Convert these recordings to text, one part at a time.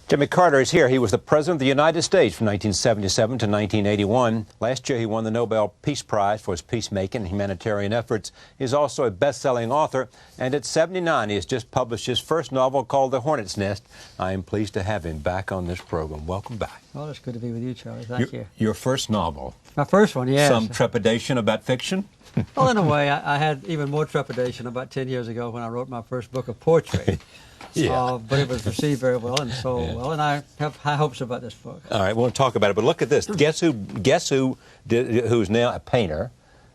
Jimmy Carter is here. He was the President of the United States from 1977 to 1981. Last year, he won the Nobel Peace Prize for his peacemaking and humanitarian efforts. He's also a best-selling author, and at 79, he has just published his first novel called The Hornet's Nest. I am pleased to have him back on this program. Welcome back. Well, it's good to be with you, Charlie. Thank you. Your first novel. My first one, yes. Some trepidation about fiction? Well, in a way, I had even more trepidation about 10 years ago when I wrote my first book of poetry. Yeah. But it was received very well and sold well, and I have high hopes about this book. All right, we'll talk about it, but look at this. Guess who's now a painter,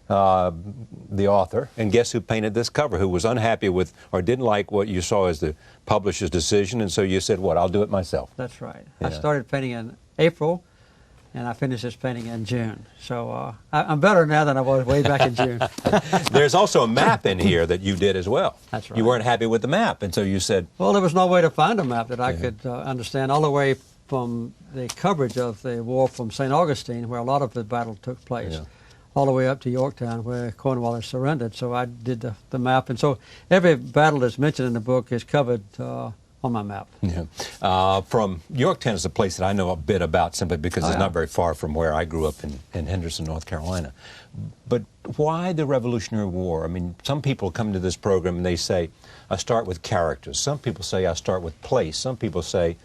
the author, and guess who painted this cover, who was unhappy with or didn't like what you saw as the publisher's decision, and so you said, what, I'll do it myself. That's right. Yeah. I started painting in April, and I finished this painting in June. So I'm better now than I was way back in June. There's also a map in here that you did as well. That's right. You weren't happy with the map, and so you said... Well, there was no way to find a map that I could understand, all the way from the coverage of the war from St. Augustine, where a lot of the battle took place, all the way up to Yorktown, where Cornwallis surrendered. So I did the map, and so every battle that's mentioned in the book is covered on my map. Yeah. From Yorktown is a place that I know a bit about simply because it's not very far from where I grew up in Henderson, North Carolina. But why the Revolutionary War? I mean, some people come to this program and they say, I start with characters. Some people say I start with place. Some people say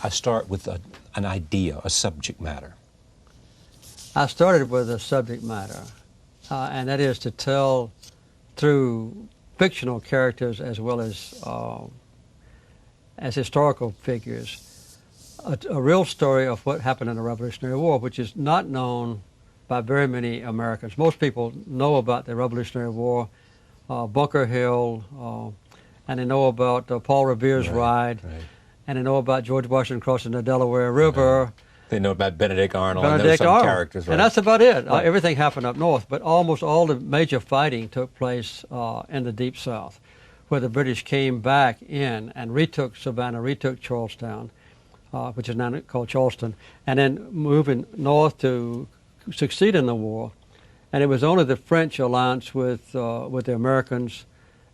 I start with an idea, a subject matter. I started with a subject matter, and that is to tell through fictional characters as well as historical figures, a real story of what happened in the Revolutionary War, which is not known by very many Americans. Most people know about the Revolutionary War, Bunker Hill, and they know about Paul Revere's ride, and they know about George Washington crossing the Delaware River. They know about Benedict Arnold and some characters. And that's about it. Everything happened up north, but almost all the major fighting took place in the Deep South, where the British came back in and retook Savannah, retook Charlestown, which is now called Charleston, and then moving north to succeed in the war. And it was only the French alliance with the Americans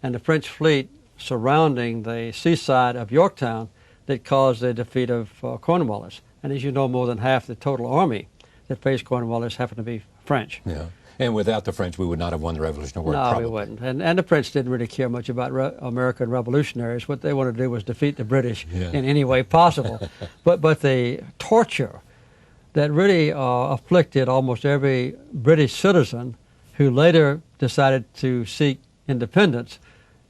and the French fleet surrounding the seaside of Yorktown that caused the defeat of Cornwallis. And as you know, more than half the total army that faced Cornwallis happened to be French. Yeah. And without the French, we would not have won the Revolutionary War. No, probably. we wouldn't. And the French didn't really care much about American revolutionaries. What they wanted to do was defeat the British in any way possible. but the torture that really afflicted almost every British citizen who later decided to seek independence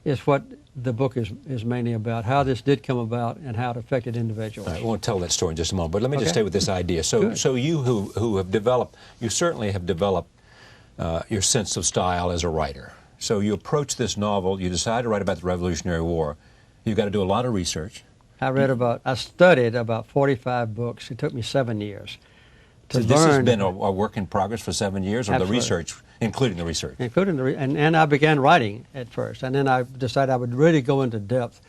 is what the book is mainly about, how this did come about and how it affected individuals. I won't tell that story in just a moment, but let me just stay with this idea. So you who have developed, you certainly have developed your sense of style as a writer. So you approach this novel, you decide to write about the Revolutionary War. You've got to do a lot of research. I studied about 45 books. It took me 7 years to learn. This has been a work in progress for 7 years, or Absolutely. the research, including the research? Including and I began writing at first, and then I decided I would really go into depth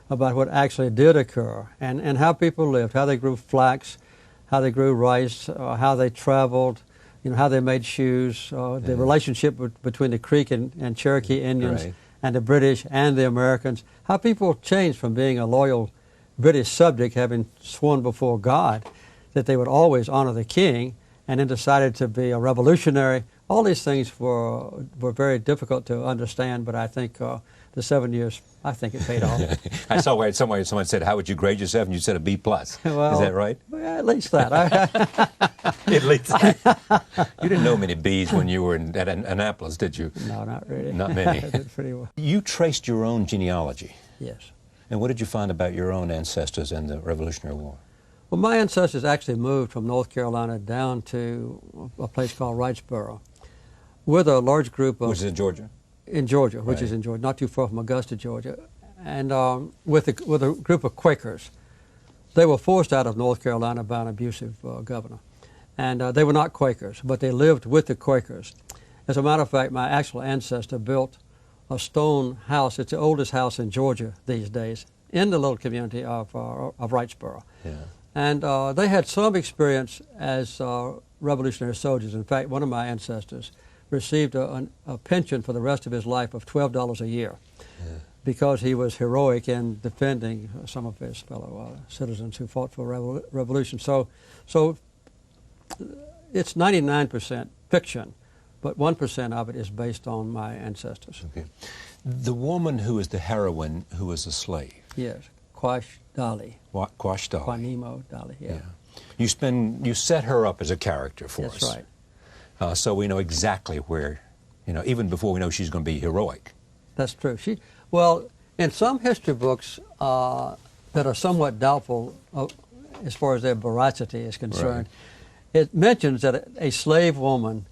about what actually did occur and how people lived, how they grew flax, how they grew rice, how they traveled, how they made shoes, the relationship between the Creek and Cherokee Indians and the British and the Americans, how people changed from being a loyal British subject, having sworn before God that they would always honor the king, and then decided to be a revolutionary. All these things were very difficult to understand, but I think the 7 years, I think it paid off. I saw where someone said, how would you grade yourself? And you said a B+. Well, is that right? Well, at least that. At least that. You didn't know many B's when you were at Annapolis, did you? No, not really. Not many. I did pretty well. You traced your own genealogy. Yes. And what did you find about your own ancestors in the Revolutionary War? Well, my ancestors actually moved from North Carolina down to a place called Wrightsboro with a large group of... Which is in Georgia? In Georgia, which is in Georgia, not too far from Augusta, Georgia. And with a group of Quakers. They were forced out of North Carolina by an abusive governor. And they were not Quakers, but they lived with the Quakers. As a matter of fact, my actual ancestor built a stone house. It's the oldest house in Georgia these days, in the little community of Wrightsboro. Yeah. And they had some experience as revolutionary soldiers. In fact, one of my ancestors received a pension for the rest of his life of $12 a year. because he was heroic in defending some of his fellow citizens who fought for revolution. So it's 99% fiction, but 1% of it is based on my ancestors. Okay. The woman who is the heroine, who is a slave. Yes, Quash Dali. Quash Dali. Quanimo Dali, yeah. You set her up as a character for us. That's right. So we know exactly where, even before we know she's going to be heroic. That's true. Well, in some history books that are somewhat doubtful as far as their veracity is concerned, it mentions that a slave woman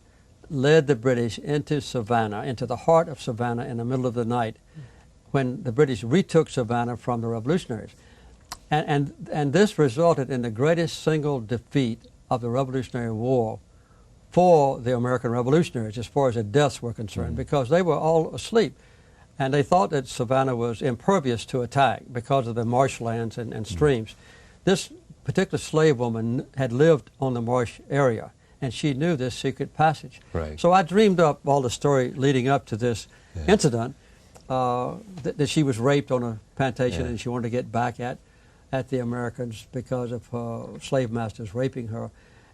led the British into Savannah, into the heart of Savannah in the middle of the night, when the British retook Savannah from the revolutionaries. And this resulted in the greatest single defeat of the Revolutionary War for the American revolutionaries as far as the deaths were concerned, because they were all asleep. And they thought that Savannah was impervious to attack because of the marshlands and streams. This particular slave woman had lived on the marsh area, and she knew this secret passage. Right. So I dreamed up all the story leading up to this incident, that she was raped on a plantation and she wanted to get back at the Americans because of her slave masters raping her.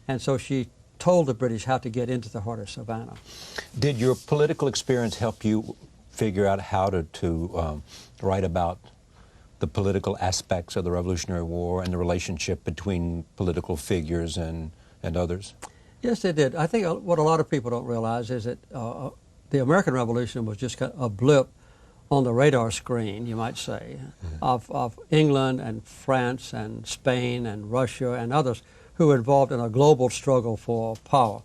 And so she told the British how to get into the heart of Savannah. Did your political experience help you figure out how to write about the political aspects of the Revolutionary War and the relationship between political figures and others? Yes, it did. I think what a lot of people don't realize is that the American Revolution was just kind of a blip on the radar screen, you might say, of England and France and Spain and Russia and others who were involved in a global struggle for power.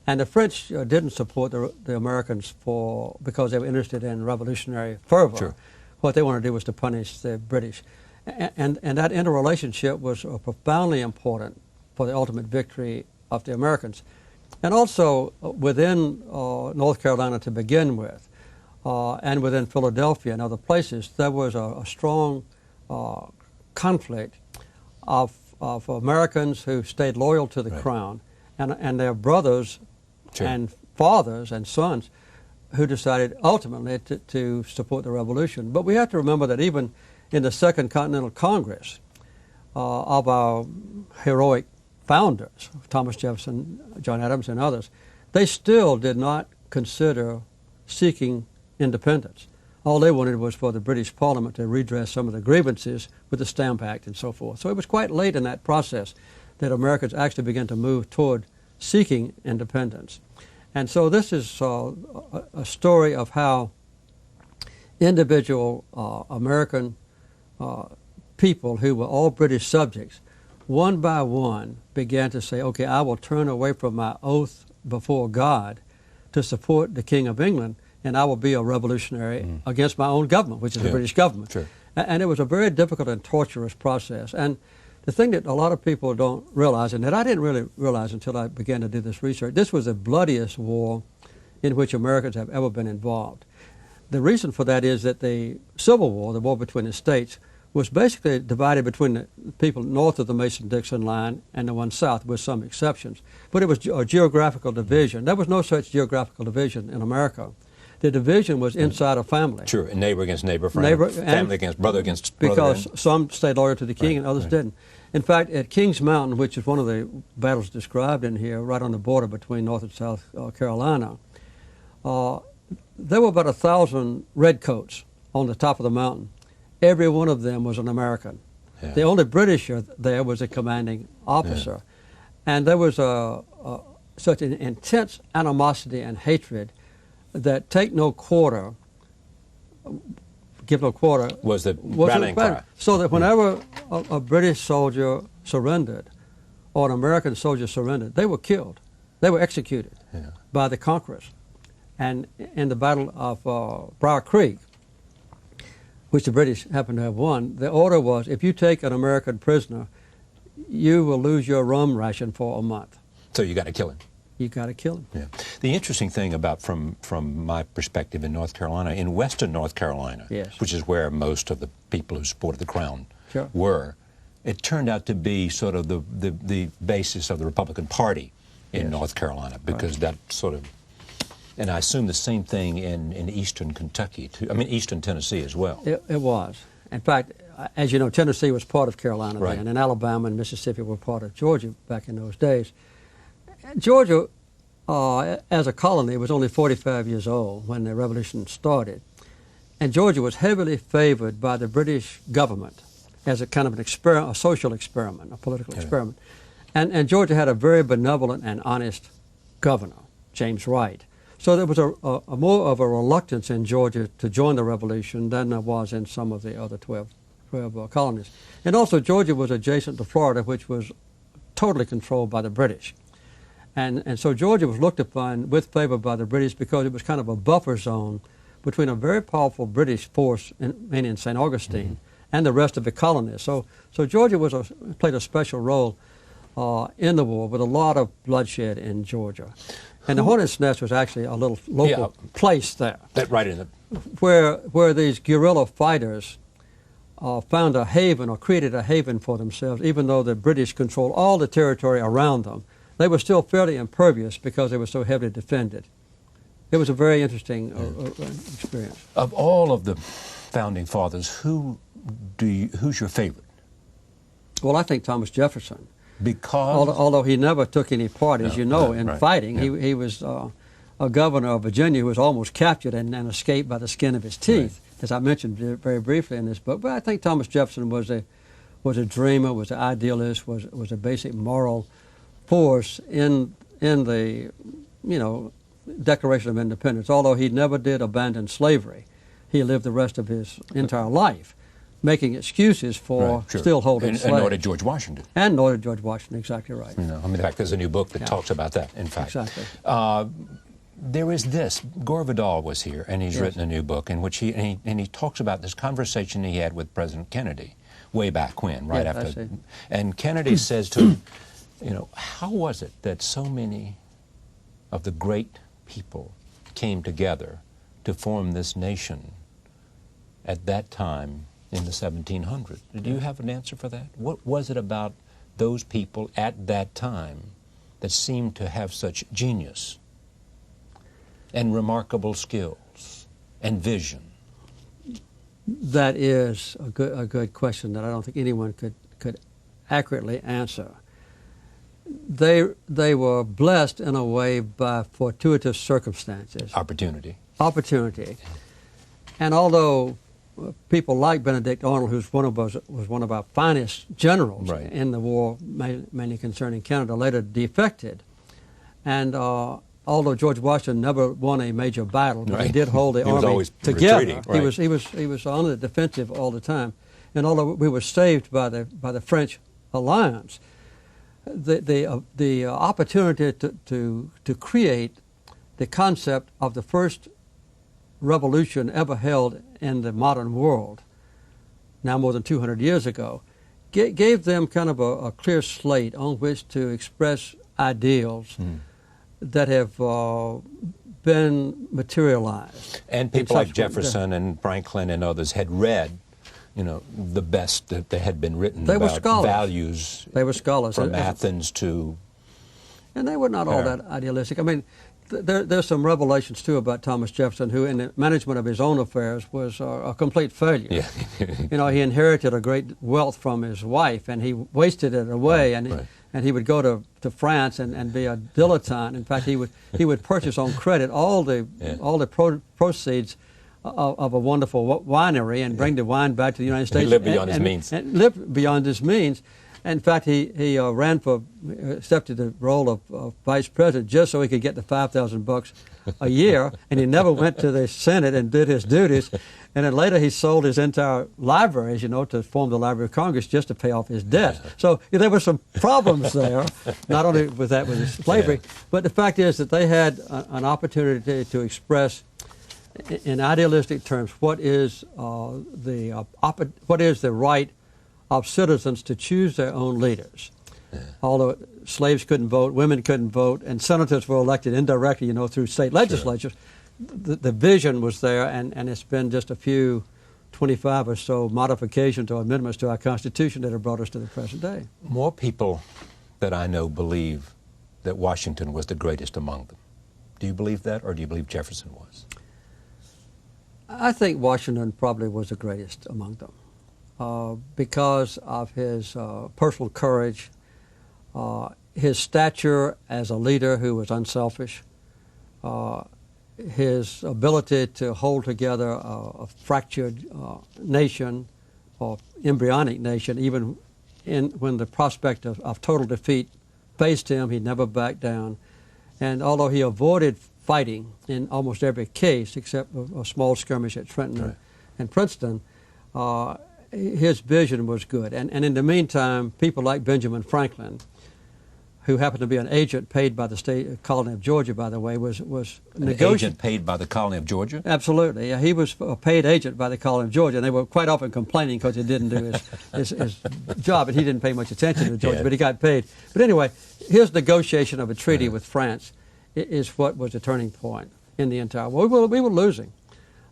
And the French didn't support the Americans because they were interested in revolutionary fervor. Sure. What they wanted to do was to punish the British. And that interrelationship was profoundly important for the ultimate victory of the Americans. And also within North Carolina to begin with, and within Philadelphia and other places, there was a strong conflict of Americans who stayed loyal to the Crown and their brothers and fathers and sons who decided ultimately to support the revolution. But we have to remember that even in the Second Continental Congress of our heroic founders, Thomas Jefferson, John Adams, and others, they still did not consider seeking independence. All they wanted was for the British Parliament to redress some of the grievances with the Stamp Act and so forth. So it was quite late in that process that Americans actually began to move toward seeking independence. And so this is a story of how individual American people who were all British subjects, one by one, began to say, okay, I will turn away from my oath before God to support the King of England, and I will be a revolutionary against my own government, which is the British government. Sure. And it was a very difficult and torturous process. And the thing that a lot of people don't realize, and that I didn't really realize until I began to do this research, this was the bloodiest war in which Americans have ever been involved. The reason for that is that the Civil War, the war between the states, was basically divided between the people north of the Mason-Dixon line and the one south, with some exceptions. But it was a geographical division. There was no such geographical division in America. The division was inside a family. Sure, and neighbor against neighbor, family against brother. Because some stayed loyal to the king and others didn't. In fact, at Kings Mountain, which is one of the battles described in here, right on the border between North and South Carolina, there were about 1,000 redcoats on the top of the mountain. Every one of them was an American. Yeah. The only Britisher there was a commanding officer. Yeah. And there was such an intense animosity and hatred that take no quarter, give no quarter was the rallying cry. So that whenever a British soldier surrendered or an American soldier surrendered, they were killed. They were executed by the conquerors. And in the Battle of Briar Creek, which the British happened to have won, the order was, if you take an American prisoner, you will lose your rum ration for a month. So you got to kill him. You got to kill him. Yeah. The interesting thing about, from my perspective in North Carolina, in western North Carolina, which is where most of the people who supported the Crown were, it turned out to be sort of the basis of the Republican Party in North Carolina, because that sort of And I assume the same thing in eastern Kentucky, too. I mean, eastern Tennessee as well. It was. In fact, as you know, Tennessee was part of Carolina Right. then, and Alabama and Mississippi were part of Georgia back in those days. Georgia, as a colony, was only 45 years old when the revolution started. And Georgia was heavily favored by the British government as a kind of an experiment, a social experiment, a political experiment. And Georgia had a very benevolent and honest governor, James Wright. So there was a more of a reluctance in Georgia to join the revolution than there was in some of the other 12 colonies. And also Georgia was adjacent to Florida, which was totally controlled by the British. And so Georgia was looked upon with favor by the British because it was kind of a buffer zone between a very powerful British force, mainly in St. Augustine, and the rest of the colonies. So Georgia played a special role in the war, with a lot of bloodshed in Georgia. And the Hornet's Nest was actually a little local place there. That right in the... Where these guerrilla fighters found a haven, or created a haven for themselves, even though the British controlled all the territory around them. They were still fairly impervious because they were so heavily defended. It was a very interesting experience. Of all of the founding fathers, who's your favorite? Well, I think Thomas Jefferson. Because? Although he never took any part, as you know, in fighting. He was a governor of Virginia who was almost captured and escaped by the skin of his teeth, as I mentioned very briefly in this book. But I think Thomas Jefferson was a dreamer, was an idealist, was a basic moral force in the, Declaration of Independence. Although he never did abandon slavery, he lived the rest of his entire life making excuses for still holding slaves. And nor did George Washington. And nor did George Washington, exactly right. In fact, there's a new book that talks about that, in fact. Exactly. There is this. Gore Vidal was here, and he's written a new book in which he talks about this conversation he had with President Kennedy way back when, right after. And Kennedy says to him, how was it that so many of the great people came together to form this nation at that time in the 1700s? Do you have an answer for that? What was it about those people at that time that seemed to have such genius and remarkable skills and vision? That is a good question that I don't think anyone could accurately answer. They were blessed in a way by fortuitous circumstances. Opportunity. And although people like Benedict Arnold, was one of our finest generals in the war, mainly concerning Canada, later defected. And although George Washington never won a major battle, but he did hold the army together. He was on the defensive all the time. And although we were saved by the French alliance, the opportunity to create the concept of the first revolution ever held in the modern world, now more than 200 years ago, gave them kind of a clear slate on which to express ideals that have been materialized. And people like Jefferson and Franklin and others had read, the best that they had been written about values. They were scholars. From Athens to... And they were not all that idealistic. I mean, there's some revelations, too, about Thomas Jefferson, who, in the management of his own affairs, was a complete failure. He inherited a great wealth from his wife, and he wasted it away, and he would go to France and be a dilettante. In fact, he would purchase on credit all the proceeds of a wonderful winery and bring the wine back to the United States. He lived beyond his means. And lived beyond his means. In fact, he accepted the role of vice president just so he could get the $5,000 a year, and he never went to the Senate and did his duties. And then later he sold his entire library, as you know, to form the Library of Congress just to pay off his debt. So there were some problems there, not only with his slavery, but the fact is that they had an opportunity to express in idealistic terms what is the right of citizens to choose their own leaders. Although slaves couldn't vote, women couldn't vote, and senators were elected indirectly, through state legislatures, the vision was there, and it's been just a few 25 or so modifications or amendments to our Constitution that have brought us to the present day. More people that I know believe that Washington was the greatest among them. Do you believe that, or do you believe Jefferson was? I think Washington probably was the greatest among them because of his personal courage, his stature as a leader who was unselfish, his ability to hold together a fractured nation or embryonic nation, even when the prospect of total defeat faced him, he never backed down. And although he avoided fighting in almost every case except a small skirmish at Trenton and Princeton, his vision was good. And in the meantime, people like Benjamin Franklin, who happened to be an agent paid by the state colony of Georgia, by the way, was negotiating. An agent paid by the colony of Georgia? Absolutely. Yeah, he was a paid agent by the colony of Georgia, and they were quite often complaining because he didn't do his job, and he didn't pay much attention to Georgia, but he got paid. But anyway, his negotiation of a treaty with France is what was the turning point in the entire war. We were losing.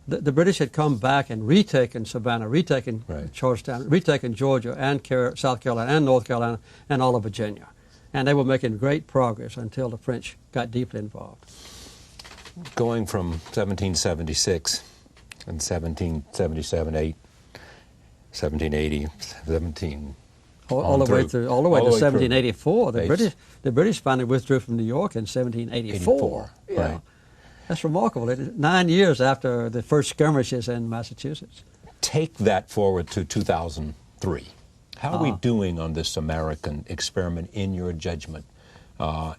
The British had come back and retaken Savannah, retaken Georgetown, retaken Georgia and South Carolina and North Carolina and all of Virginia. And they were making great progress until the French got deeply involved. Going from 1776 and 1777, 8, 1780, 17... All the way to 1784. The British finally withdrew from New York in 1784. Yeah. Right. That's remarkable. 9 years after the first skirmishes in Massachusetts. Take that forward to 2003. How are we doing on this American experiment, in your judgment,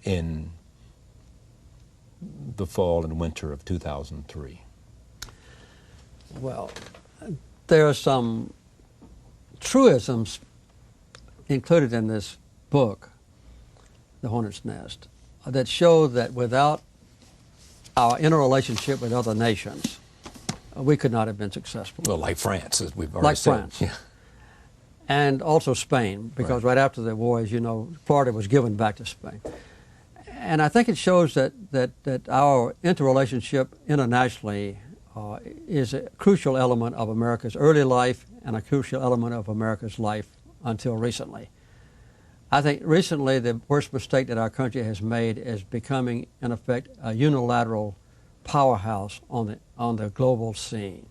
in the fall and winter of 2003? Well, there are some truisms included in this book, The Hornet's Nest, that show that without our interrelationship with other nations, we could not have been successful. Well, like France, as we've already said. Like France. Yeah. And also Spain, because right after the war, as you know, Florida was given back to Spain. And I think it shows that our interrelationship internationally is a crucial element of America's early life and a crucial element of America's life until recently. I think recently the worst mistake that our country has made is becoming, in effect, a unilateral powerhouse on the global scene,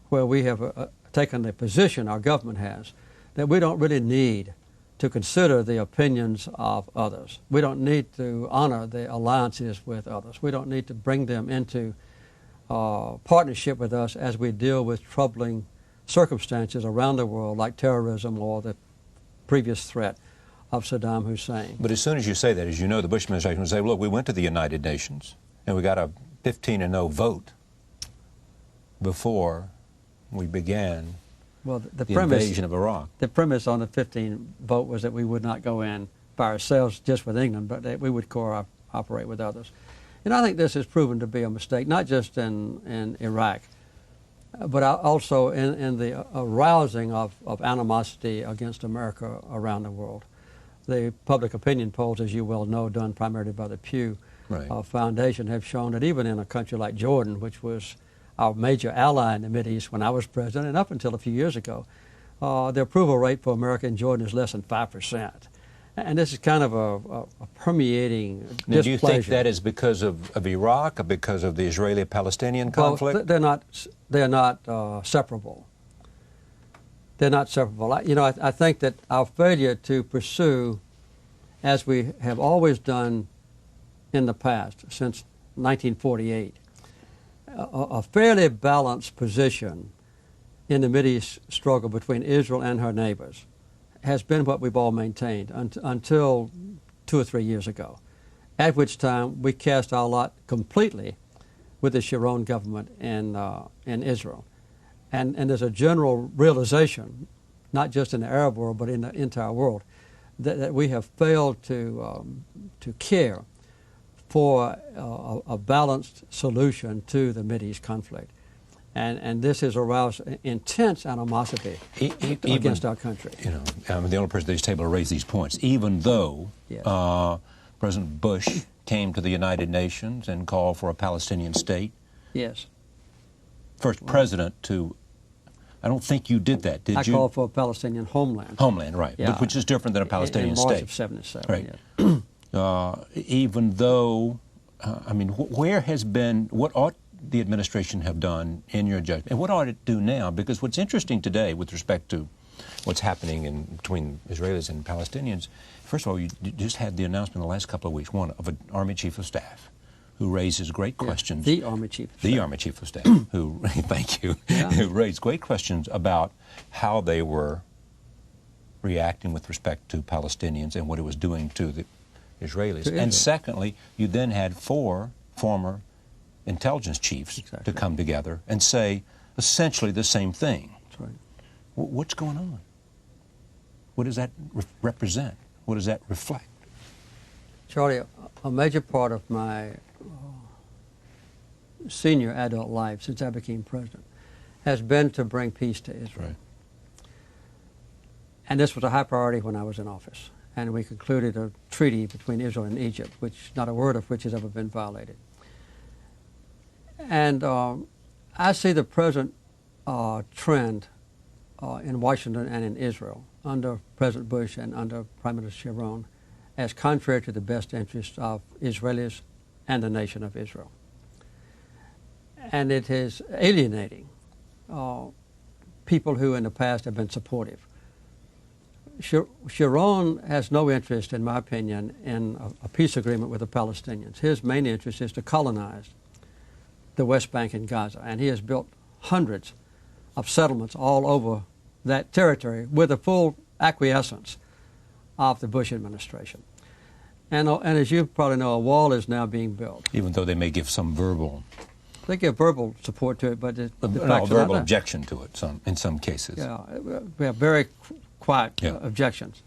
where we have taken the position, our government has, that we don't really need to consider the opinions of others. We don't need to honor the alliances with others. We don't need to bring them into partnership with us as we deal with troubling circumstances around the world, like terrorism or the previous threat of Saddam Hussein. But as soon as you say that, as you know, the Bush administration would say, look, we went to the United Nations and we got a 15-0 vote before we began the invasion of Iraq. The premise on the 15 vote was that we would not go in by ourselves just with England, but that we would cooperate with others. And I think this has proven to be a mistake, not just in Iraq, but also in the arousing of animosity against America around the world. The public opinion polls, as you well know, done primarily by the Pew Foundation, have shown that even in a country like Jordan, which was our major ally in the Mideast when I was president, and up until a few years ago, the approval rate for America in Jordan is less than 5%. And this is kind of a permeating displeasure. Do you think that is because of Iraq, or because of the Israeli-Palestinian conflict? Well, they're not separable. They're not separable. I think that our failure to pursue, as we have always done in the past, since 1948, a fairly balanced position in the Mideast struggle between Israel and her neighbors has been what we've all maintained until 2 or 3 years ago, at which time we cast our lot completely with the Sharon government in Israel. And there's a general realization, not just in the Arab world, but in the entire world, that we have failed to care for a balanced solution to the Mideast conflict. And this has aroused intense animosity against our country. You know, I'm the only person at this table to raise these points, even though President Bush came to the United Nations and called for a Palestinian state. Yes. First president to... I don't think you did that, did you? I called for a Palestinian homeland. Homeland, right, yeah. Which is different than a Palestinian state. In March of '77, right. Yeah. Even though I mean, where has been, what ought the administration have done in your judgment, and what ought it do now? Because what's interesting today with respect to what's happening between Israelis and Palestinians, first of all, you just had the announcement in the last couple of weeks, one of an Army Chief of Staff who raises great questions. The Army Chief of Staff. The Army Chief of Staff, who, thank you, who raised great questions about how they were reacting with respect to Palestinians and what it was doing to the Israelis. And secondly, you then had 4 former intelligence chiefs to come together and say essentially the same thing. That's right. What's going on? What does that represent? What does that reflect? Charlie, a major part of my senior adult life since I became president has been to bring peace to Israel. Right. And this was a high priority when I was in office. And we concluded a treaty between Israel and Egypt, which not a word of which has ever been violated. And I see the present trend in Washington and in Israel under President Bush and under Prime Minister Sharon as contrary to the best interests of Israelis and the nation of Israel. And it is alienating people who in the past have been supportive. Sharon has no interest, in my opinion, in a peace agreement with the Palestinians. His main interest is to colonize the West Bank and Gaza, and he has built hundreds of settlements all over that territory with the full acquiescence of the Bush administration. And as you probably know, a wall is now being built. Even though they may give some verbal... They give verbal support to it, but verbal objection to it in some cases. Yeah, we have very quiet objections.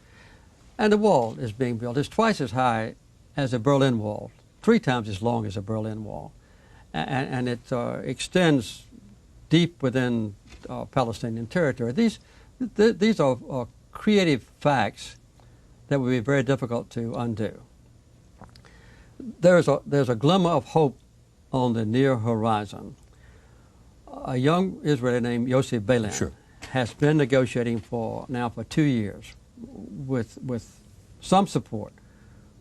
And the wall is being built. It's twice as high as the Berlin Wall, 3 times as long as the Berlin Wall. And it extends deep within Palestinian territory. These are creative facts that would be very difficult to undo. There's a glimmer of hope on the near horizon. A young Israeli named Yossi Beilin has been negotiating for 2 years with some support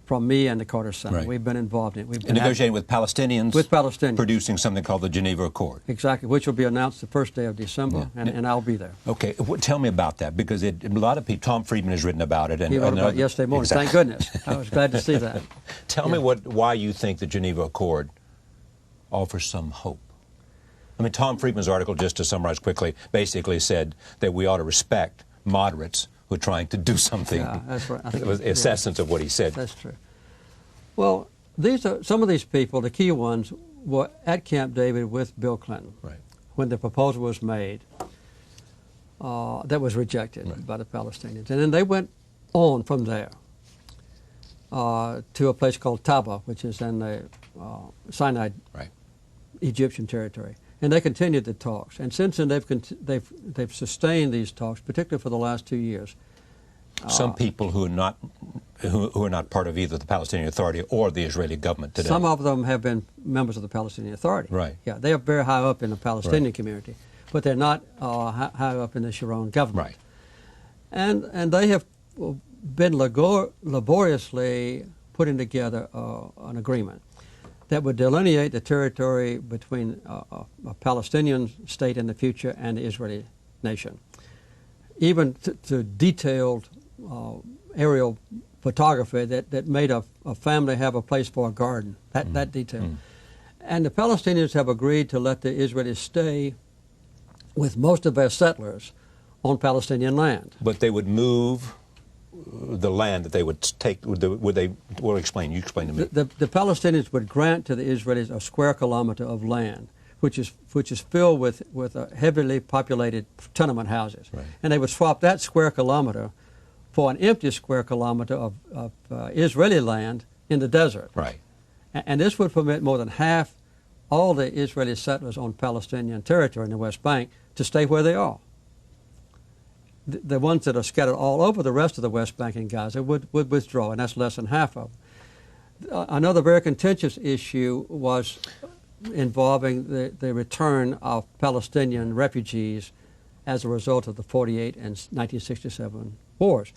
from me and the Carter Center. Right. We've been involved in it. We've been negotiating with Palestinians? With Palestinians. Producing something called the Geneva Accord. Exactly, which will be announced the first day of December, and I'll be there. Okay, tell me about that, because a lot of people, Tom Friedman has written about it. He wrote about it yesterday morning, thank goodness. I was glad to see that. Tell me why you think the Geneva Accord offers some hope. I mean, Tom Friedman's article, just to summarize quickly, basically said that we ought to respect moderates who are trying to do something. Yeah, that's right. I think it was the essence of what he said. That's true. Well, some of these people, the key ones, were at Camp David with Bill Clinton when the proposal was made that was rejected by the Palestinians. And then they went on from there to a place called Taba, which is in the Sinai Egyptian territory. And they continued the talks. And since then, they've sustained these talks, particularly for the last 2 years. Some people who are not part of either the Palestinian Authority or the Israeli government today. Some of them have been members of the Palestinian Authority. Right. Yeah, they are very high up in the Palestinian community, but they're not high up in the Sharon government. Right. And they have been laboriously putting together an agreement that would delineate the territory between a Palestinian state in the future and the Israeli nation, even to detailed aerial photography that made a family have a place for a garden, that detail. And the Palestinians have agreed to let the Israelis stay with most of their settlers on Palestinian land. But they would move the land that they would take, well, explain, you explain to me. The Palestinians would grant to the Israelis a square kilometer of land, which is filled with heavily populated tenement houses. Right. And they would swap that square kilometer for an empty square kilometer of Israeli land in the desert. Right. And this would permit more than half all the Israeli settlers on Palestinian territory in the West Bank to stay where they are. The ones that are scattered all over the rest of the West Bank and Gaza would withdraw, and that's less than half of them. Another very contentious issue was involving the return of Palestinian refugees as a result of the 48 and 1967 wars.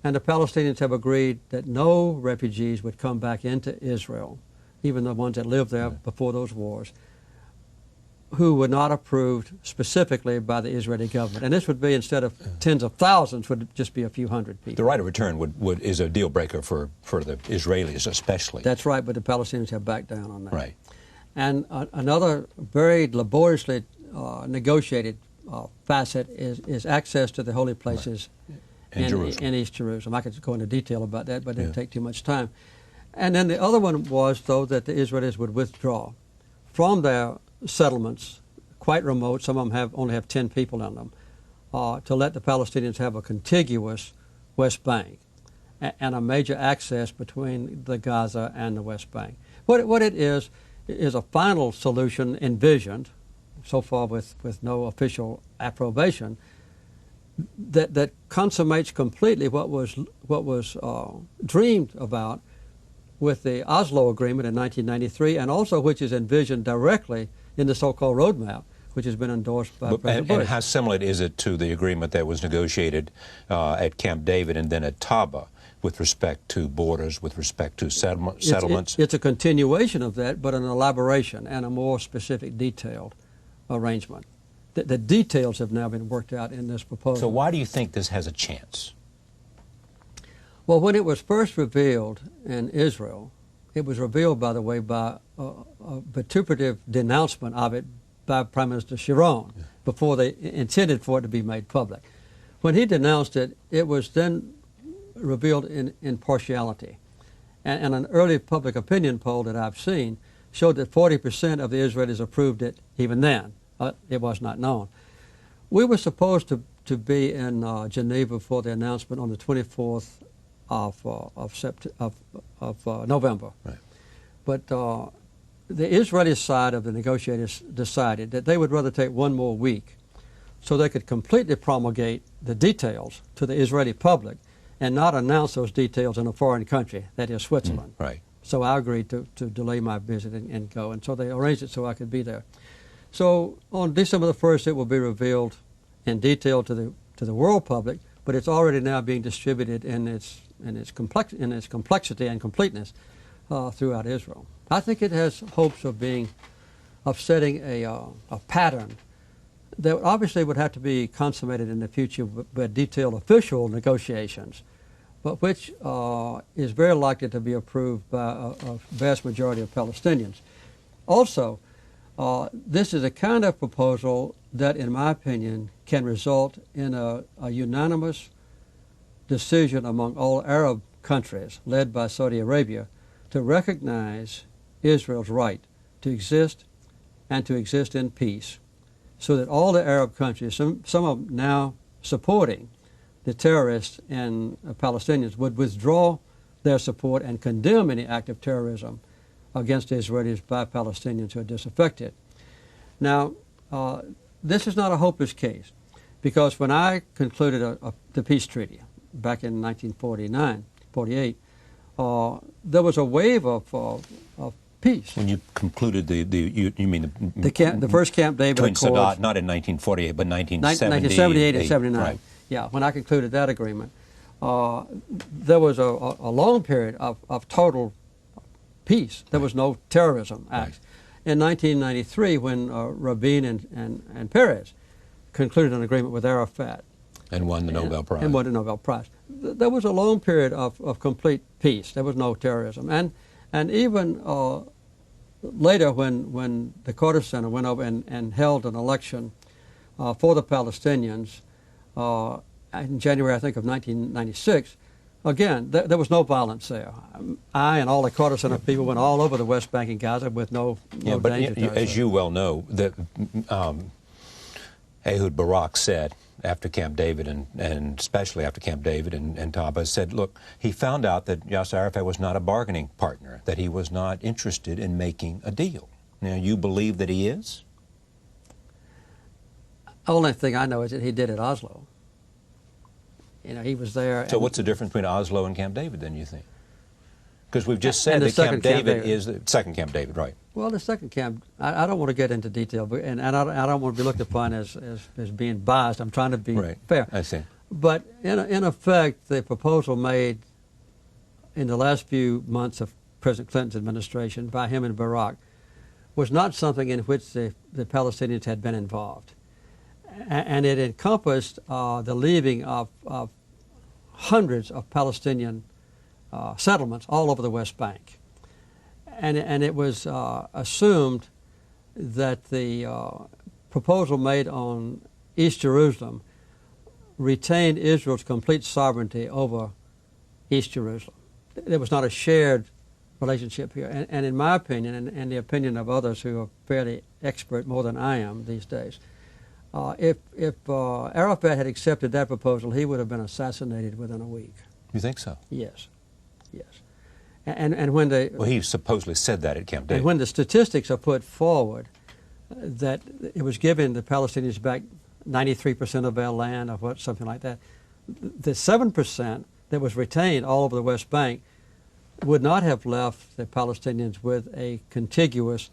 And the Palestinians have agreed that no refugees would come back into Israel even the ones that lived there before those wars, who were not approved specifically by the Israeli government. And this would be, instead of tens of thousands, would just be a few hundred people. The right of return is a deal breaker for the Israelis especially. That's right, but the Palestinians have backed down on that. Right. And another very laboriously negotiated facet is access to the holy places in East Jerusalem. I could go into detail about that, but it didn't take too much time. And then the other one was, though, that the Israelis would withdraw from their settlements, quite remote, some of them only have 10 people in them, to let the Palestinians have a contiguous West Bank and a major access between the Gaza and the West Bank. What it is a final solution envisioned, so far with no official approbation, that consummates completely what was dreamed about with the Oslo Agreement in 1993, and also which is envisioned directly in the so-called roadmap, which has been endorsed by President Bush. And how similar is it to the agreement that was negotiated at Camp David and then at Taba with respect to borders, with respect to settlements? It's a continuation of that, but an elaboration and a more specific, detailed arrangement. The details have now been worked out in this proposal. So why do you think this has a chance? Well, when it was first revealed in Israel, it was revealed, by the way, by a vituperative denouncement of it by Prime Minister Sharon before they intended for it to be made public. When he denounced it, it was then revealed in partiality. And an early public opinion poll that I've seen showed that 40% of the Israelis approved it even then. It was not known. We were supposed to be in Geneva for the announcement on the 24th of November. Right. But the Israeli side of the negotiators decided that they would rather take one more week so they could completely promulgate the details to the Israeli public and not announce those details in a foreign country, that is Switzerland. Right. So I agreed to delay my visit and go, and so they arranged it so I could be there. So on December the 1st, it will be revealed in detail to the world public, but it's already now being distributed in its complexity and completeness throughout Israel. I think it has hopes of setting a pattern that obviously would have to be consummated in the future by detailed official negotiations, but which is very likely to be approved by a vast majority of Palestinians. Also, this is a kind of proposal that, in my opinion, can result in a unanimous decision among all Arab countries, led by Saudi Arabia, to recognize Israel's right to exist and to exist in peace, so that all the Arab countries, some of them now supporting the terrorists and Palestinians, would withdraw their support and condemn any act of terrorism against the Israelis by Palestinians who are disaffected. Now, this is not a hopeless case, because when I concluded the peace treaty back in 1948, there was a wave of peace. When you concluded you mean the first Camp David between Accords, Sadat, not in 1948, but 1978 and 79. Right. Yeah, when I concluded that agreement, there was a long period of total peace. There was no terrorism acts. Right. In 1993, when Rabin and Peres concluded an agreement with Arafat, and won the Nobel Prize. And won the Nobel Prize. There was a long period of complete peace. There was no terrorism. And even later, when the Carter Center went over and held an election for the Palestinians in January, I think, of 1996, again, there was no violence there. I and all the Carter Center people went all over the West Bank and Gaza with no danger to us. As you well know, that Ehud Barak said after Camp David, and especially after Camp David and Taba, said, look, he found out that Yasser Arafat was not a bargaining partner, that he was not interested in making a deal. Now, you believe that he is? The only thing I know is that he did at Oslo. You know, he was there. So what's the difference between Oslo and Camp David, then, you think? Because we've just said that Camp David is the second Camp David, right? Well, the second camp, I don't want to get into detail, and I don't want to be looked upon as being biased. I'm trying to be fair. I see. But in effect, the proposal made in the last few months of President Clinton's administration, by him and Barack, was not something in which the Palestinians had been involved. And it encompassed the leaving of hundreds of Palestinian settlements all over the West Bank. And it was assumed that the proposal made on East Jerusalem retained Israel's complete sovereignty over East Jerusalem. There was not a shared relationship here. And in my opinion, and the opinion of others who are fairly expert, more than I am these days, if Arafat had accepted that proposal, he would have been assassinated within a week. You think so? Yes, yes. And when the well, he supposedly said that at Camp David. And when the statistics are put forward, that it was giving the Palestinians back 93% of their land, or what, something like that, the 7% that was retained all over the West Bank would not have left the Palestinians with a contiguous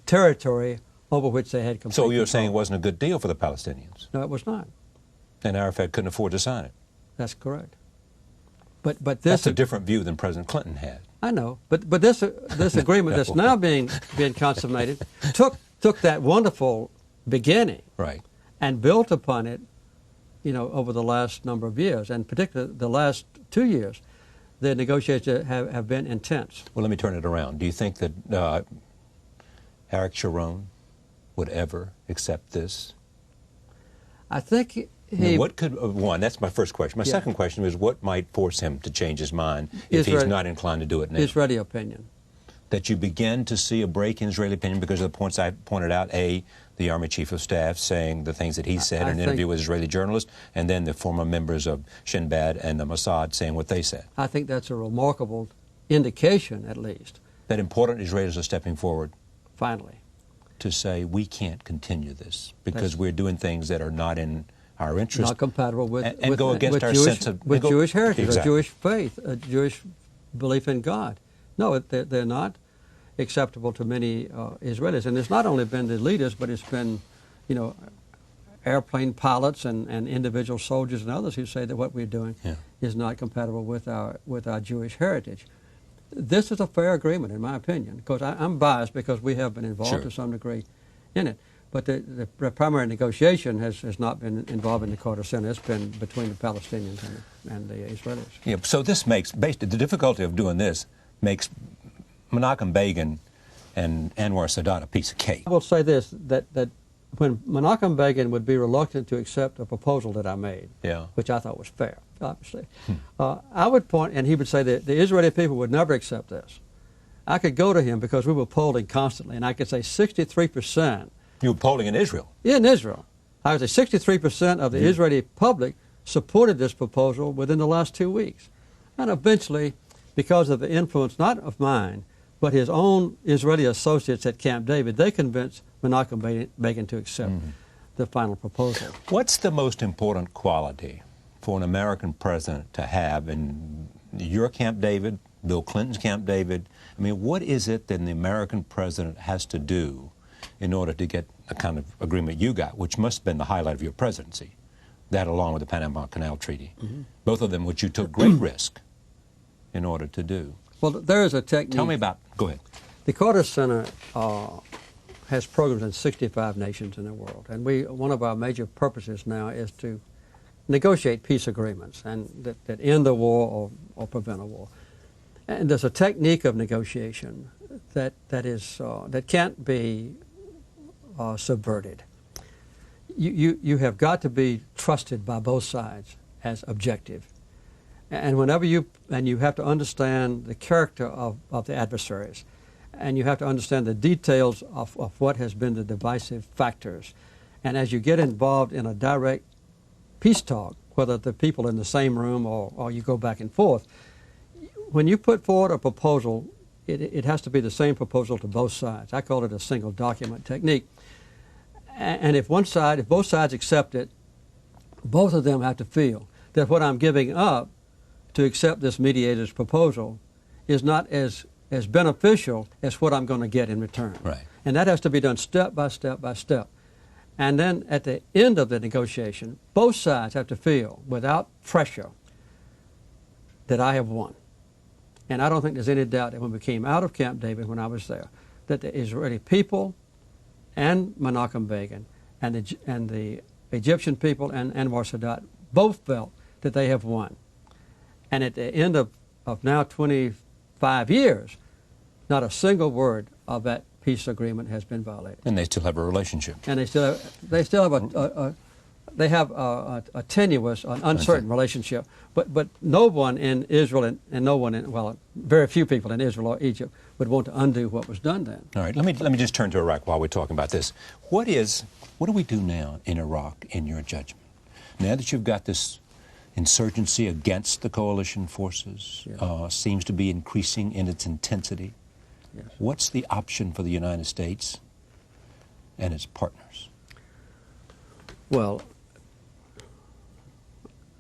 territory over which they had complete So you're control. saying it wasn't a good deal for the Palestinians? No, it was not. And Arafat couldn't afford to sign it? That's correct. But this That's a different view than President Clinton had. I know, but this agreement that's now being consummated took that wonderful beginning, right, and built upon it, over the last number of years, and particularly the last 2 years. The negotiations have been intense. Well, let me turn it around. Do you think that Aric Sharon would ever accept this? I think what could one? That's my first question. My second question is, what might force him to change his mind if he's not inclined to do it now? Israeli opinion. That you begin to see a break in Israeli opinion because of the points I pointed out. The Army Chief of Staff saying the things that he said in an interview with Israeli journalists, and then the former members of Shin Bet and the Mossad saying what they said. I think that's a remarkable indication, at least. That important Israelis are stepping forward. Finally. To say we can't continue this because we're doing things that are not in our interest. Not compatible with and go against our sense of Jewish heritage, exactly. or Jewish faith, a Jewish belief in God. No, they're not acceptable to many Israelis. And it's not only been the leaders, but it's been, airplane pilots and individual soldiers and others who say that what we're doing is not compatible with our Jewish heritage. This is a fair agreement, in my opinion, because I'm biased because we have been involved to some degree in it. But the primary negotiation has not been involved in the Carter Center. It's been between the Palestinians and the Israelis. Yeah, so this makes, basically, the difficulty of doing this makes Menachem Begin and Anwar Sadat a piece of cake. I will say this, that when Menachem Begin would be reluctant to accept a proposal that I made, which I thought was fair, obviously, I would point, and he would say that the Israeli people would never accept this. I could go to him because we were polling constantly, and I could say 63%. You were polling in Israel? Yeah, in Israel. I would say 63% of the Israeli public supported this proposal within the last 2 weeks. And eventually, because of the influence not of mine, but his own Israeli associates at Camp David, they convinced Menachem Begin to accept the final proposal. What's the most important quality for an American president to have in your Camp David, Bill Clinton's Camp David? I mean, what is it that an American president has to do in order to get the kind of agreement you got, which must have been the highlight of your presidency, that along with the Panama Canal Treaty, both of them which you took great risk in order to do? Well, there is a technique. Tell me about, go ahead. The Carter Center has programs in 65 nations in the world, and one of our major purposes now is to negotiate peace agreements and that end the war or prevent a war. And there's a technique of negotiation that can't be subverted. You have got to be trusted by both sides as objective. And you have to understand the character of the adversaries, and you have to understand the details of what has been the divisive factors. And as you get involved in a direct peace talk, whether the people in the same room or you go back and forth, when you put forward a proposal, it has to be the same proposal to both sides. I call it a single document technique. And if both sides accept it, both of them have to feel that what I'm giving up to accept this mediator's proposal is not as beneficial as what I'm going to get in return. Right. And that has to be done step by step by step. And then at the end of the negotiation, both sides have to feel, without pressure, that I have won. And I don't think there's any doubt that when we came out of Camp David, when I was there, that the Israeli people and Menachem Begin and the Egyptian people and Anwar Sadat both felt that they have won. And at the end of now 25 years, not a single word of that peace agreement has been violated. And they still have a relationship. And they still have a tenuous, an uncertain relationship. But no one in Israel and no one in, well, very few people in Israel or Egypt would want to undo what was done then. All right, let me just turn to Iraq while we're talking about this. What do we do now in Iraq, in your judgment? Now that you've got this insurgency against the coalition forces, seems to be increasing in its intensity. Yes. What's the option for the United States and its partners? Well,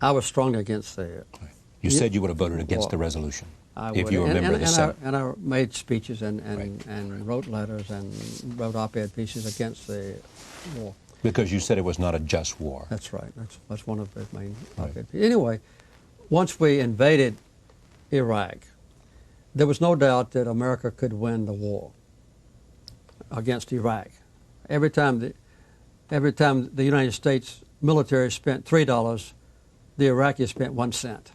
I was strongly against the... You said you would have voted against the resolution if you were a member of the Senate. And I made speeches and wrote letters and wrote op-ed pieces against the war. Because you said it was not a just war. That's right. That's one of the main op-ed pieces. Anyway, once we invaded Iraq, there was no doubt that America could win the war against Iraq. Every time the United States military spent $3, the Iraqis spent 1 cent.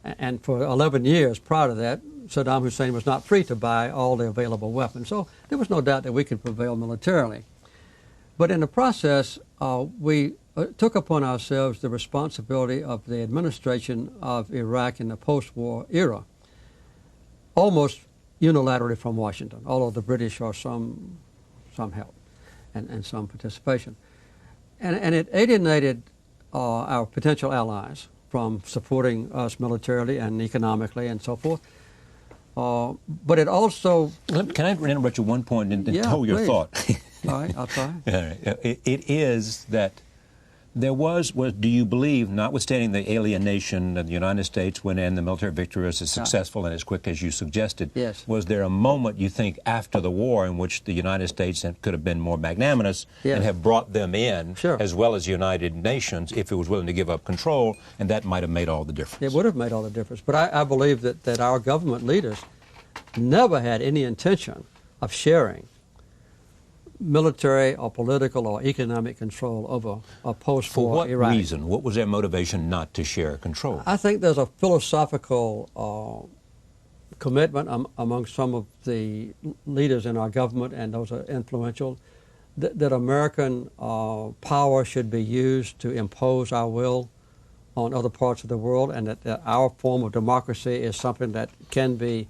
And for 11 years prior to that, Saddam Hussein was not free to buy all the available weapons. So there was no doubt that we could prevail militarily. But in the process, we took upon ourselves the responsibility of the administration of Iraq in the post-war era, almost unilaterally from Washington, although the British are some help and some participation. And it alienated our potential allies from supporting us militarily and economically and so forth. But it also... Can I interrupt you one point and hold your thought? All right, I'll try. It is that there was, do you believe, notwithstanding the alienation of the United States when the military victory was as successful and as quick as you suggested, was there a moment, you think, after the war in which the United States could have been more magnanimous and have brought them in, as well as the United Nations, if it was willing to give up control, and that might have made all the difference? It would have made all the difference. But I believe that our government leaders never had any intention of sharing military or political or economic control over a post-war Iraq. For what reason? What was their motivation not to share control? I think there's a philosophical commitment among some of the leaders in our government, and those are influential, that American power should be used to impose our will on other parts of the world, and that our form of democracy is something that can be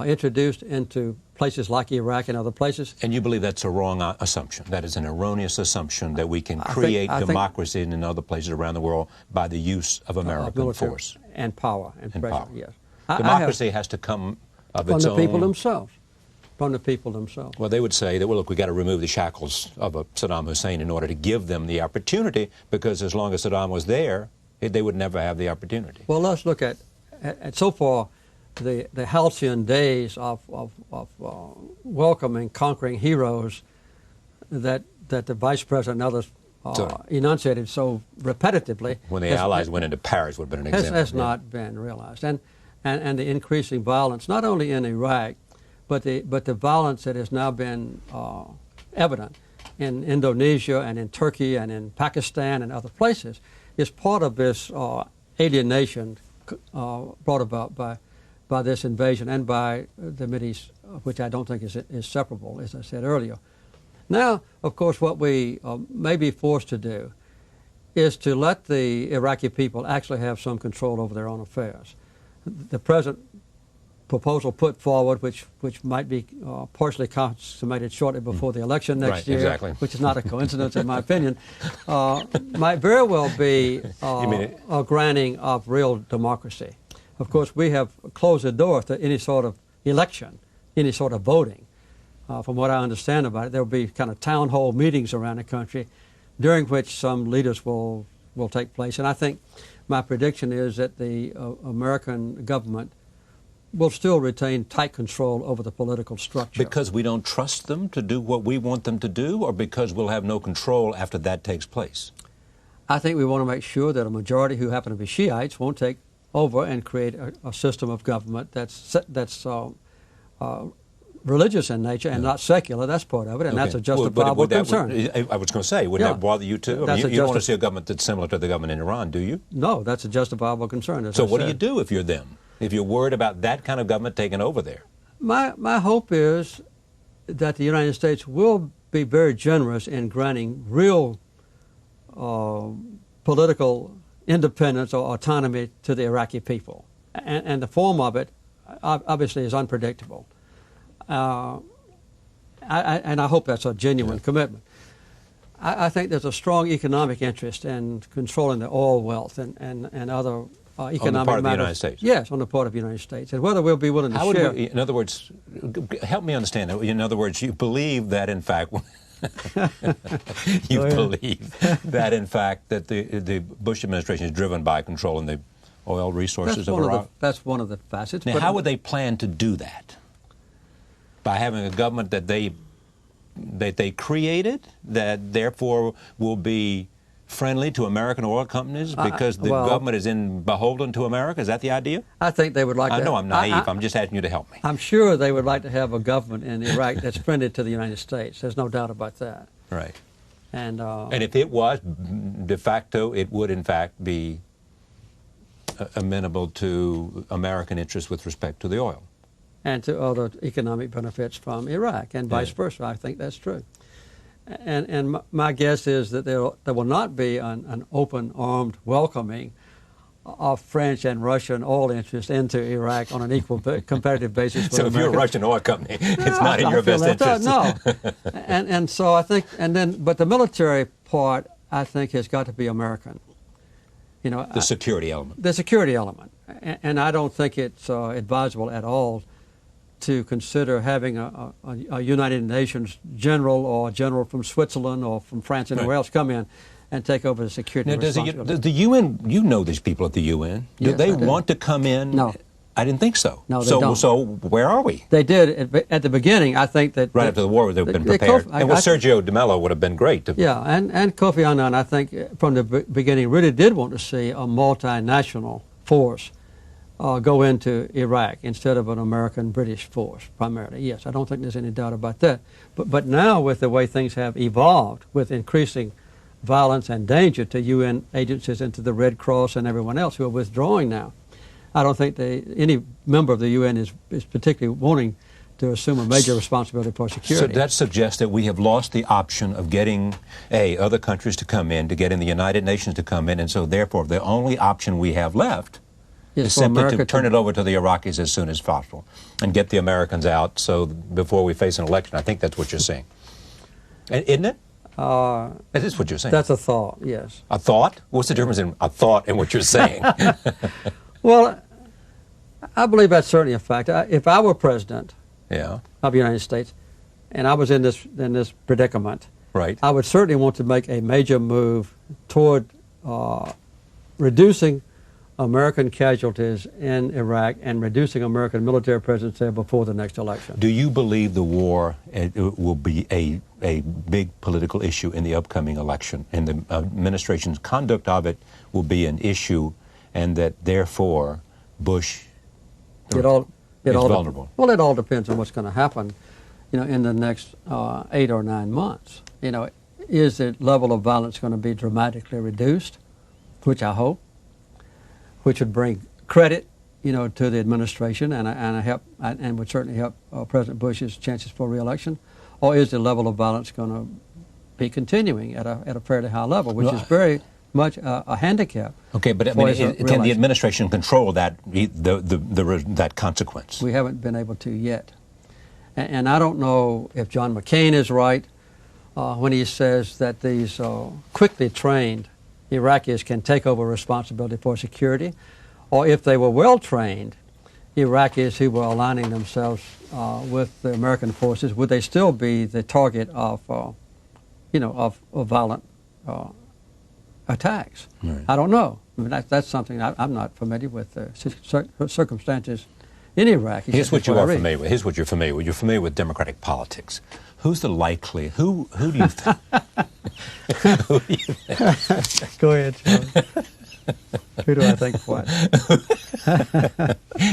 introduced into places like Iraq and other places. And you believe that's a wrong assumption? That is an erroneous assumption that we can create democracy in other places around the world by the use of American force? And power and pressure, power. yes. Democracy has to come of its own... From the people themselves. From the people themselves. Well, they would say that, well, look, we've got to remove the shackles of Saddam Hussein in order to give them the opportunity, because as long as Saddam was there, they would never have the opportunity. Well, let's look at so far, the halcyon days of welcoming, conquering heroes that the Vice President and others enunciated so repetitively. When the Allies went into Paris would have been an example. Has not been realized. And the increasing violence, not only in Iraq, but the violence that has now been evident in Indonesia and in Turkey and in Pakistan and other places, is part of this alienation brought about by this invasion and by the Mideast, which I don't think is separable, as I said earlier. Now, of course, what we may be forced to do is to let the Iraqi people actually have some control over their own affairs. The present proposal put forward, which might be partially consummated shortly before the election next year, which is not a coincidence in my opinion, might very well be a granting of real democracy. Of course, we have closed the door to any sort of election, any sort of voting. From what I understand about it, there will be kind of town hall meetings around the country during which some leaders will take place. And I think my prediction is that the American government will still retain tight control over the political structure. Because we don't trust them to do what we want them to do, or because we'll have no control after that takes place? I think we want to make sure that a majority who happen to be Shiites won't take over and create a system of government that's religious in nature and not secular. That's part of it, and that's a justifiable concern. I was going to say, wouldn't that bother you too? I mean, you don't want to see a government that's similar to the government in Iran, do you? No, that's a justifiable concern. So what do you do if you're them? If you're worried about that kind of government taking over there? My hope is that the United States will be very generous in granting real political independence or autonomy to the Iraqi people. And the form of it, obviously, is unpredictable. And I hope that's a genuine commitment. I think there's a strong economic interest in controlling the oil wealth and other economic on the part matters. of the United States? Yes, on the part of the United States. And whether we'll be willing to share. In other words, help me understand. In other words, you believe that, in fact, you believe that, in fact, that the Bush administration is driven by controlling the oil resources of Iraq? That's one of the facets. Now, how would they plan to do that? By having a government that they created, that therefore will be friendly to American oil companies because the government is beholden to America? Is that the idea? I think they would like to. I know I'm naive. I'm just asking you to help me. I'm sure they would like to have a government in Iraq that's friendly to the United States. There's no doubt about that. Right. And if it was, de facto, it would in fact be amenable to American interests with respect to the oil. And to other economic benefits from Iraq, and vice versa. I think that's true. And my guess is that there will not be an open, armed welcoming of French and Russian oil interests into Iraq on an equal competitive basis. So if you're a Russian oil company, it's not in your best interest. No. and so I think, but the military part, I think, has got to be American. You know, the security element. The security element. And I don't think it's advisable at all to consider having a United Nations general or a general from Switzerland or from France and anywhere else come in and take over the security responsibility. Does the UN, you know these people at the UN, do they want to come in? No. I didn't think so. No, they don't. So where are we? They did at the beginning. I think that right after the war, they've been prepared. And with Sergio de Mello would have been great. Yeah, and Kofi Annan, I think from the beginning, really did want to see a multinational force go into Iraq instead of an American-British force, primarily. Yes, I don't think there's any doubt about that. But now, with the way things have evolved, with increasing violence and danger to UN agencies and to the Red Cross and everyone else who are withdrawing now, I don't think any member of the UN is particularly wanting to assume a major responsibility for security. So that suggests that we have lost the option of getting, other countries to come in, to getting the United Nations to come in, and so therefore the only option we have left is simply to turn it over to the Iraqis as soon as possible and get the Americans out so before we face an election. I think that's what you're saying. Isn't it? It is what you're saying. That's a thought, yes. A thought? What's the difference in a thought and what you're saying? Well, I believe that's certainly a fact. If I were president of the United States and I was in this predicament, right, I would certainly want to make a major move toward reducing American casualties in Iraq and reducing American military presence there before the next election. Do you believe the war will be a big political issue in the upcoming election, and the administration's conduct of it will be an issue, and that therefore Bush is vulnerable? Well, it all depends on what's going to happen, in the next 8 or 9 months. Is the level of violence going to be dramatically reduced, which I hope, which would bring credit, to the administration and would certainly help President Bush's chances for re-election, or is the level of violence going to be continuing at a fairly high level, which is very much a handicap. Okay, but can the administration control that that consequence? We haven't been able to yet, and I don't know if John McCain is right when he says that these quickly trained Iraqis can take over responsibility for security, or if they were well-trained Iraqis who were aligning themselves with the American forces, would they still be the target of violent attacks? Right. I don't know. I mean, that's something I'm not familiar with. Circumstances in Iraq. Here's what you are familiar with. Here's what you're familiar with. You're familiar with democratic politics. Who's the likely? Who do you think? Who do you think? Go ahead, Charlie. Who do I think what?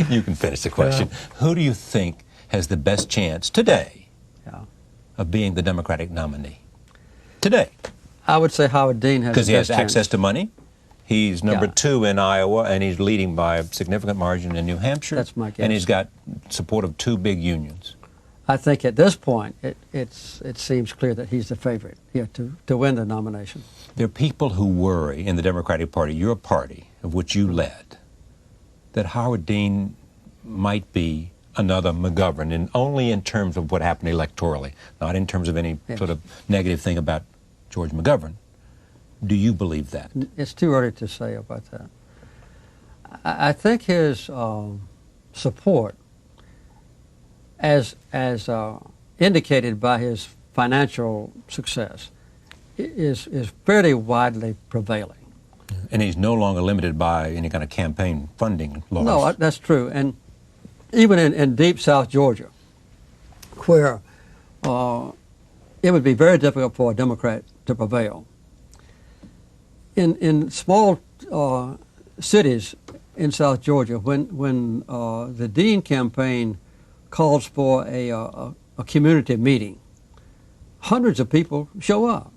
You can finish the question. Who do you think has the best chance today of being the Democratic nominee? Today. I would say Howard Dean has the best Because he has chance. access to money. He's number 2 in Iowa, and he's leading by a significant margin in New Hampshire. That's my guess. And he's got support of 2 big unions. I think at this point, it seems clear that he's the favorite to win the nomination. There are people who worry in the Democratic Party, your party, of which you led, that Howard Dean might be another McGovern, and only in terms of what happened electorally, not in terms of any sort of negative thing about George McGovern. Do you believe that? It's too early to say about that. I think his support, as indicated by his financial success, is fairly widely prevailing. And he's no longer limited by any kind of campaign funding laws. No, that's true. And even in deep South Georgia, where it would be very difficult for a Democrat to prevail, in small cities in South Georgia, when the Dean campaign calls for a community meeting, hundreds of people show up.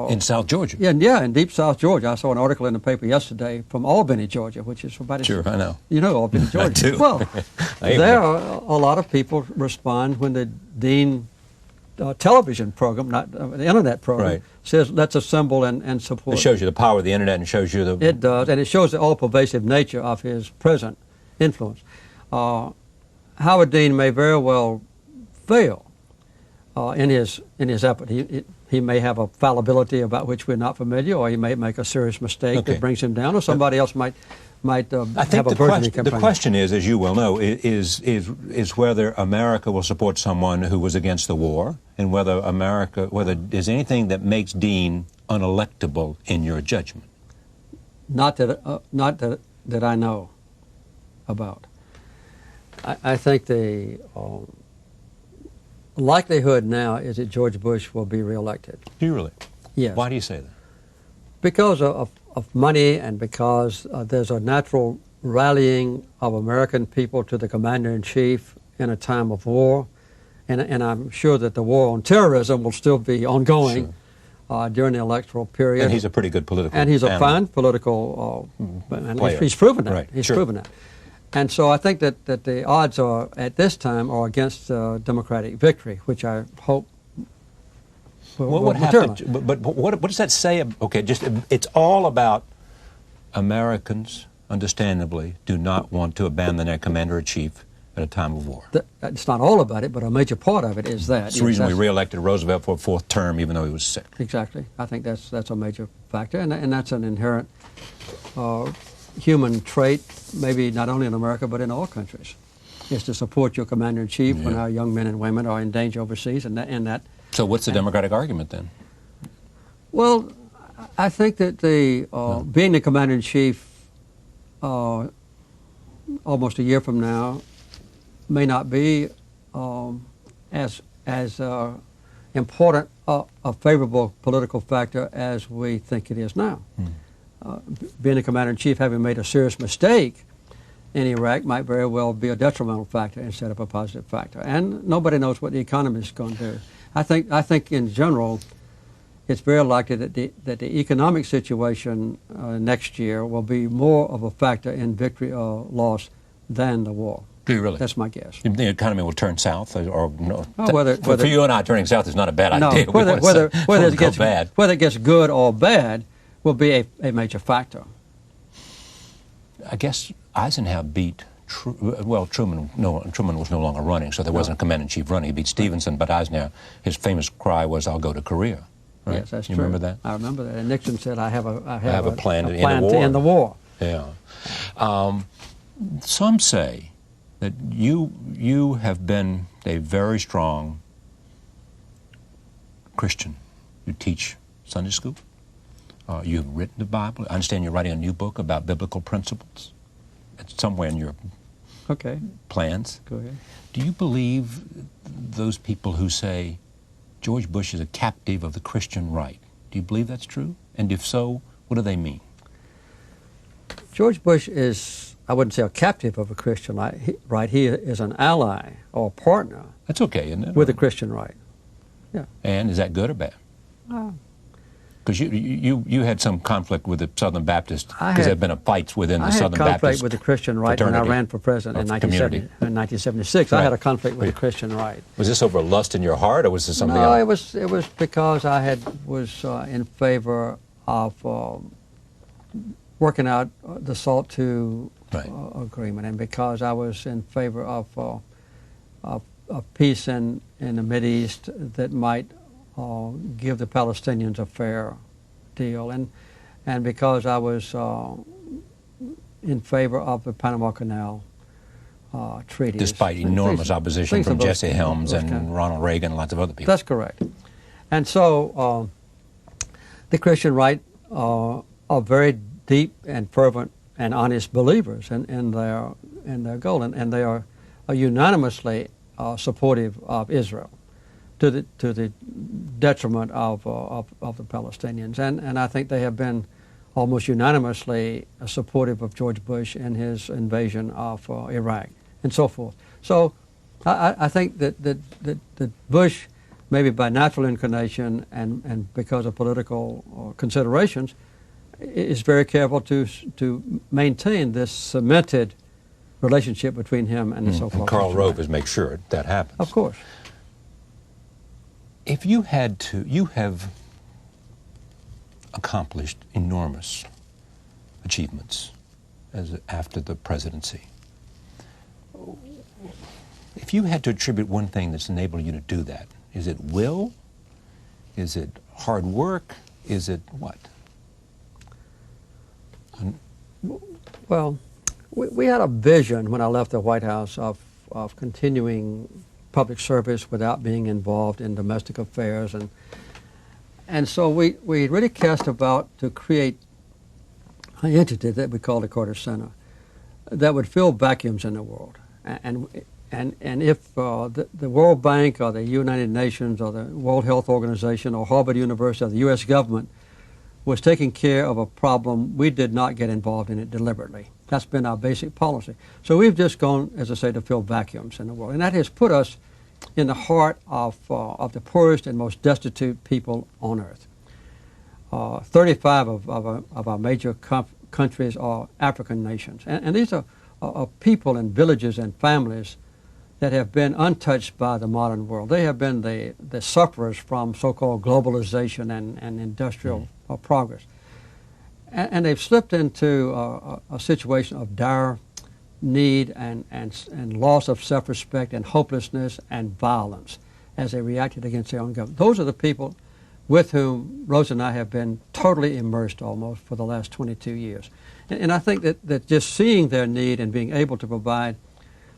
In South Georgia? Yeah, in deep South Georgia. I saw an article in the paper yesterday from Albany, Georgia, which is about... Sure, I know. You know Albany, Georgia. I do. Well, there a lot of people respond when the Dean television program, not the internet program, says, let's assemble and support. It shows you the power of the internet and shows you the... It does, and it shows the all-pervasive nature of his present influence. Howard Dean may very well fail in his effort. He may have a fallibility about which we're not familiar, or he may make a serious mistake that brings him down, or somebody else might have a burgeoning campaign. The question is, as you well know, is whether America will support someone who was against the war, and whether there's anything that makes Dean unelectable in your judgment. Not that I know about. I think the likelihood now is that George Bush will be reelected. Do you really? Yes. Why do you say that? Because of money, and because there's a natural rallying of American people to the commander-in-chief in a time of war, and I'm sure that the war on terrorism will still be ongoing during the electoral period. And he's a pretty good political And he's a animal. fine political player. He's proven that. Right. He's proven that. And so I think that the odds are, at this time, are against Democratic victory, which I hope will materialize. But what does that say? Okay, it's all about Americans, understandably, do not want to abandon their commander-in-chief at a time of war. It's not all about it, but a major part of it is that. It's the reason we reelected Roosevelt for a 4th term, even though he was sick. Exactly. I think that's a major factor, and that's an inherent human trait, maybe not only in America, but in all countries, is to support your commander-in-chief when our young men and women are in danger overseas, and that. So what's the Democratic argument then? Well, I think that being the commander-in-chief almost a year from now may not be as important a favorable political factor as we think it is now. Being a commander-in-chief, having made a serious mistake in Iraq, might very well be a detrimental factor instead of a positive factor. And nobody knows what the economy is going to do. I think in general, it's very likely that the economic situation next year will be more of a factor in victory or loss than the war. Do you really? That's my guess. The economy will turn south, or no? For you and I, turning south is not a bad idea. Whether it gets good or bad will be a major factor. I guess Eisenhower beat Truman. No, Truman was no longer running, so there wasn't a commander-in-chief running. He beat Stevenson, but Eisenhower, his famous cry was, "I'll go to Korea." Right? Yes, that's you true. remember that? I remember that. And Nixon said, "I have a plan to end the war." Yeah. Some say that you have been a very strong Christian. You teach Sunday school. You've written the Bible. I understand you're writing a new book about biblical principles. It's somewhere in your plans. Go ahead. Do you believe those people who say George Bush is a captive of the Christian right. Do you believe that's true? And if so, what do they mean? George Bush is, I wouldn't say a captive of a Christian right. He is an ally or a partner. That's okay, isn't it? With the Christian right. Yeah. And is that good or bad? Because you had some conflict with the Southern Baptists, because there had been fights within the Southern Baptist I had conflict with the Christian right when I ran for president in 1976. Right. I had a conflict with the Christian right. Was this over lust in your heart, or was this something else? No, it was because I was in favor of working out the SALT II agreement, and because I was in favor of peace in the Mideast that might give the Palestinians a fair deal, and because I was in favor of the Panama Canal treaties. Despite enormous opposition from Jesse Helms and Ronald Reagan and lots of other people. That's correct. And so the Christian right are very deep and fervent and honest believers in their goal, and they are unanimously supportive of Israel, to the detriment of the Palestinians, and I think they have been almost unanimously supportive of George Bush in his invasion of Iraq and so forth. So I think that Bush, maybe by natural inclination and because of political considerations, is very careful to maintain this cemented relationship between him and the so-called. And Karl Rove is make sure that happens. Of course. If you had to, you have accomplished enormous achievements after the presidency. If you had to attribute one thing that's enabled you to do that, is it will? Is it hard work? Is it what? Well, we had a vision when I left the White House of continuing public service without being involved in domestic affairs, and so we really cast about to create an entity that we call the Carter Center that would fill vacuums in the world, and if the World Bank or the United Nations or the World Health Organization or Harvard University or the U.S. government was taking care of a problem, we did not get involved in it deliberately. That's been our basic policy. So we've just gone, as I say, to fill vacuums in the world, and that has put us in the heart of the poorest and most destitute people on earth. 35 of our major countries are African nations, and these are people and villages and families that have been untouched by the modern world. They have been the sufferers from so-called globalization and industrial progress. And they've slipped into a situation of dire need and loss of self-respect and hopelessness and violence as they reacted against their own government. Those are the people with whom Rose and I have been totally immersed almost for the last 22 years. And I think that just seeing their need and being able to provide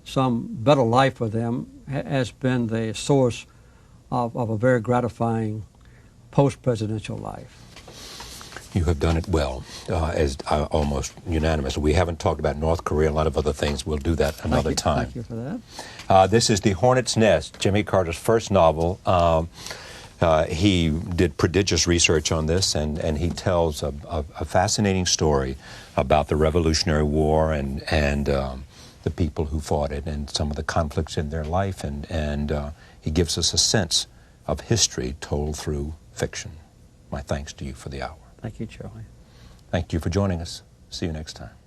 some better life for them has been the source of a very gratifying post-presidential life. You have done it well, as almost unanimous. We haven't talked about North Korea and a lot of other things. We'll do that another time. Thank you for that. This is The Hornet's Nest, Jimmy Carter's first novel. He did prodigious research on this, and he tells a fascinating story about the Revolutionary War and the people who fought it and some of the conflicts in their life, and he gives us a sense of history told through fiction. My thanks to you for the hour. Thank you, Charlie. Thank you for joining us. See you next time.